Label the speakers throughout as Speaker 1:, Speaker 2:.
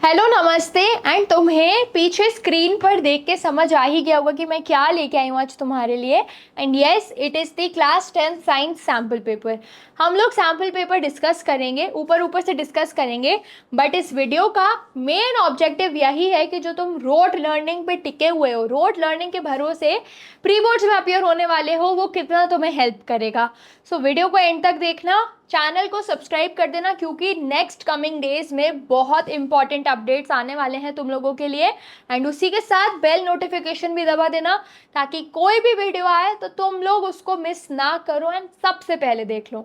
Speaker 1: Hello नमस्ते। And तुम्हें पीछे स्क्रीन पर देख के समझ आ ही गया होगा कि मैं क्या लेके आई हूँ आज तुम्हारे लिए। And yes, it is the class 10 science sample paper. हम लोग सैम्पल पेपर डिस्कस करेंगे, ऊपर ऊपर से डिस्कस करेंगे, बट इस वीडियो का मेन ऑब्जेक्टिव यही है कि जो तुम रोट लर्निंग पे टिके हुए हो, रोट लर्निंग के भरोसे प्री बोर्ड्स में अपियर होने वाले हो, वो कितना तुम्हें हेल्प करेगा। सो वीडियो को एंड तक देखना, चैनल को सब्सक्राइब कर देना, क्योंकि नेक्स्ट कमिंग डेज में बहुत इंपॉर्टेंट अपडेट्स आने वाले हैं तुम लोगों के लिए। एंड उसी के साथ बेल नोटिफिकेशन भी दबा देना, ताकि कोई भी वीडियो आए तो तुम लोग उसको मिस ना करो एंड सबसे पहले देख लो।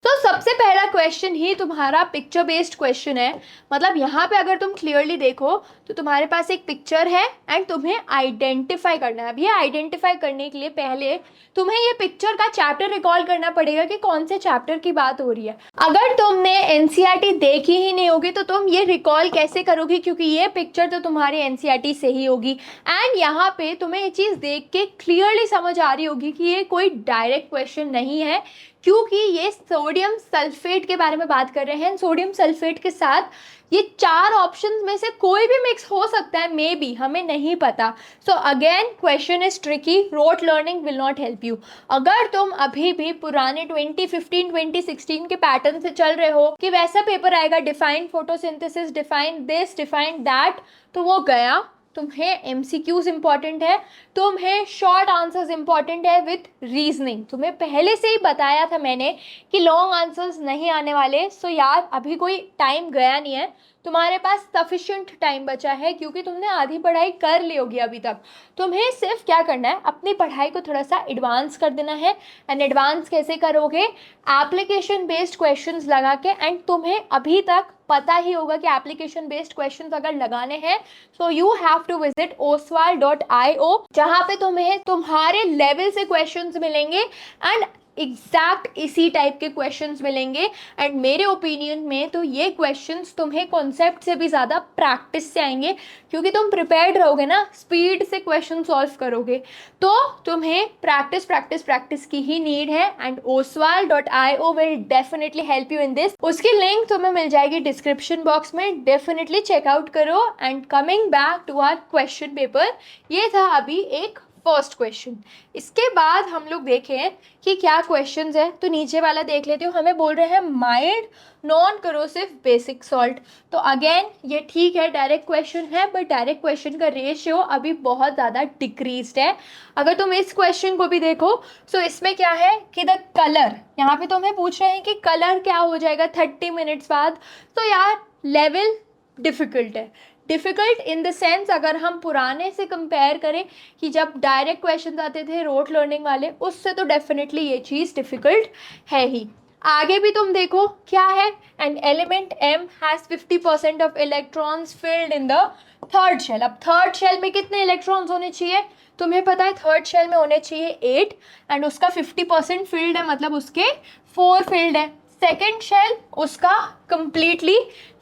Speaker 1: तो सबसे पहला क्वेश्चन ही तुम्हारा पिक्चर बेस्ड क्वेश्चन है। मतलब यहाँ पे अगर तुम क्लियरली देखो तो तुम्हारे पास एक पिक्चर है एंड तुम्हें आइडेंटिफाई करना है। अब ये आइडेंटिफाई करने के लिए पहले तुम्हें ये पिक्चर का चैप्टर रिकॉल करना पड़ेगा कि कौन से चैप्टर की बात हो रही है। अगर तुमने एनसीईआरटी देखी ही नहीं होगी तो तुम ये रिकॉल कैसे करोगी, क्योंकि ये पिक्चर तो तुम्हारी एनसीईआरटी से ही होगी। एंड यहाँ पे तुम्हें ये चीज़ देख के क्लियरली समझ आ रही होगी कि ये कोई डायरेक्ट क्वेश्चन नहीं है, क्योंकि ये सोडियम सल्फेट के बारे में बात कर रहे हैं। सोडियम सल्फेट के साथ ये चार ऑप्शंस में से कोई भी मिक्स हो सकता है, मे बी, हमें नहीं पता। So again question is tricky, rote learning will not help you. अगर तुम अभी भी पुराने 2015 2016 के पैटर्न से चल रहे हो कि वैसा पेपर आएगा, define photosynthesis, define this, define that, तो वो गया। तुम्हें एमसीक्यूज इंपॉर्टेंट है, तुम्हें शॉर्ट आंसर्स इंपॉर्टेंट है विथ रीजनिंग। तुम्हें पहले से ही बताया था मैंने कि लॉन्ग आंसर्स नहीं आने वाले। सो यार, अभी कोई टाइम गया नहीं है, तुम्हारे पास सफिशिएंट टाइम बचा है, क्योंकि तुमने आधी पढ़ाई कर ली होगी अभी तक। तुम्हें सिर्फ क्या करना है, अपनी पढ़ाई को थोड़ा सा एडवांस कर देना है। एंड एडवांस कैसे करोगे? एप्लीकेशन बेस्ड क्वेश्चंस लगा के। एंड तुम्हें अभी तक पता ही होगा कि एप्लीकेशन बेस्ड क्वेश्चंस अगर लगाने हैं so you have to visit oswal.io, जहाँ पे तुम्हें तुम्हारे लेवल से क्वेश्चंस मिलेंगे एंड एग्जैक्ट इसी टाइप के क्वेश्चंस मिलेंगे। एंड मेरे ओपिनियन में तो ये क्वेश्चंस तुम्हें कॉन्सेप्ट से भी ज़्यादा प्रैक्टिस से आएंगे, क्योंकि तुम प्रिपेयर्ड रहोगे ना, स्पीड से क्वेश्चन सॉल्व करोगे। तो तुम्हें प्रैक्टिस प्रैक्टिस प्रैक्टिस की ही नीड है। And oswal.io will definitely help you in this. उसकी लिंक तुम्हें मिल जाएगी डिस्क्रिप्शन बॉक्स में, डेफिनेटली चेकआउट करो। And coming back to our question paper, ये था अभी एक फर्स्ट क्वेश्चन। इसके बाद हम लोग देखें कि क्या क्वेश्चंस है, तो नीचे वाला देख लेते हो। हमें बोल रहे हैं mild non corrosive basic salt. तो अगेन ये ठीक है, डायरेक्ट क्वेश्चन है, बट डायरेक्ट क्वेश्चन का रेशियो अभी बहुत ज़्यादा डिक्रीज्ड है। अगर तुम इस क्वेश्चन को भी देखो तो इसमें क्या है कि द कलर, यहाँ पे तुम्हें पूछ रहे हैं कि कलर क्या हो जाएगा 30 मिनट्स बाद। तो यार लेवल डिफ़िकल्ट है। डिफ़िकल्ट इन द सेंस, अगर हम पुराने से कंपेयर करें कि जब डायरेक्ट क्वेश्चन आते थे रोट लर्निंग वाले, उससे तो डेफिनेटली ये चीज़ डिफ़िकल्ट है ही। आगे भी तुम देखो क्या है, an element M has 50% of electrons filled in the third shell. अब थर्ड शेल में कितने इलेक्ट्रॉन्स होने चाहिए? तुम्हें पता है थर्ड शेल में होने चाहिए 8, एंड उसका 50% फिल्ड है, मतलब उसके 4 फिल्ड है। सेकेंड शेल उसका कंप्लीटली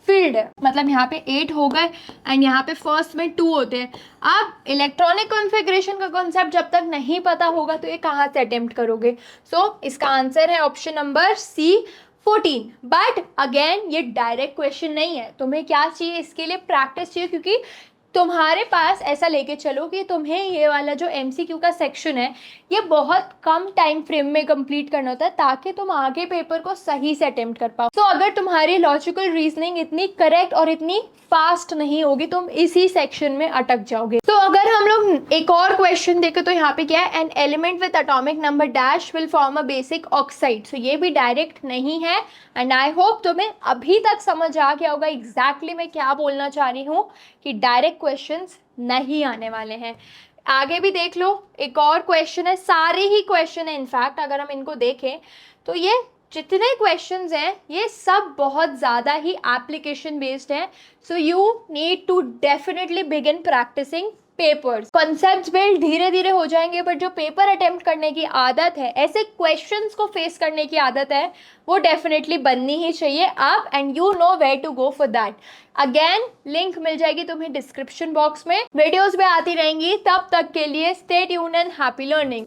Speaker 1: फील्ड है, मतलब यहाँ पे 8 हो गए एंड यहाँ पे फर्स्ट में 2 होते हैं। अब इलेक्ट्रॉनिक कॉन्फ़िगरेशन का कॉन्सेप्ट जब तक नहीं पता होगा तो ये कहाँ से अटेम्प्ट करोगे? सो इसका आंसर है option number C 14। But again ये डायरेक्ट क्वेश्चन नहीं है। तुम्हें क्या चाहिए इसके लिए? प्रैक्टिस चाहिए, क्योंकि तुम्हारे पास ऐसा लेके चलो कि तुम्हें ये वाला जो MCQ का सेक्शन है ये बहुत कम टाइम फ्रेम में कंप्लीट करना होता है, ताकि तुम आगे पेपर को सही से अटेम्प्ट कर पाओ। तो अगर तुम्हारी लॉजिकल रीजनिंग इतनी करेक्ट और इतनी फास्ट नहीं होगी, तुम इसी सेक्शन में अटक जाओगे। तो अगर हम लोग एक और क्वेश्चन देखें तो यहाँ पे क्या है, an element with atomic number dash will form a basic oxide. So ये भी डायरेक्ट नहीं है। एंड आई होप तुम्हें अभी तक समझ आ गया होगा एग्जैक्टली मैं क्या बोलना चाह रही हूँ, कि डायरेक्ट क्वेश्चंस नहीं आने वाले हैं। आगे भी देख लो, एक और क्वेश्चन है, सारे ही क्वेश्चन है इनफैक्ट। अगर हम इनको देखें तो ये जितने क्वेश्चंस हैं ये सब बहुत ज़्यादा ही एप्लीकेशन बेस्ड हैं। So you need to definitely begin practicing papers. Concepts build धीरे धीरे हो जाएंगे, बट जो पेपर अटेम्प्ट करने की आदत है, ऐसे क्वेश्चंस को फेस करने की आदत है, वो डेफिनेटली बननी ही चाहिए अब। And you know where to go for that. Again link मिल जाएगी तुम्हें डिस्क्रिप्शन बॉक्स में। वीडियोस भी आती रहेंगी, तब तक के लिए stay tuned and happy learning.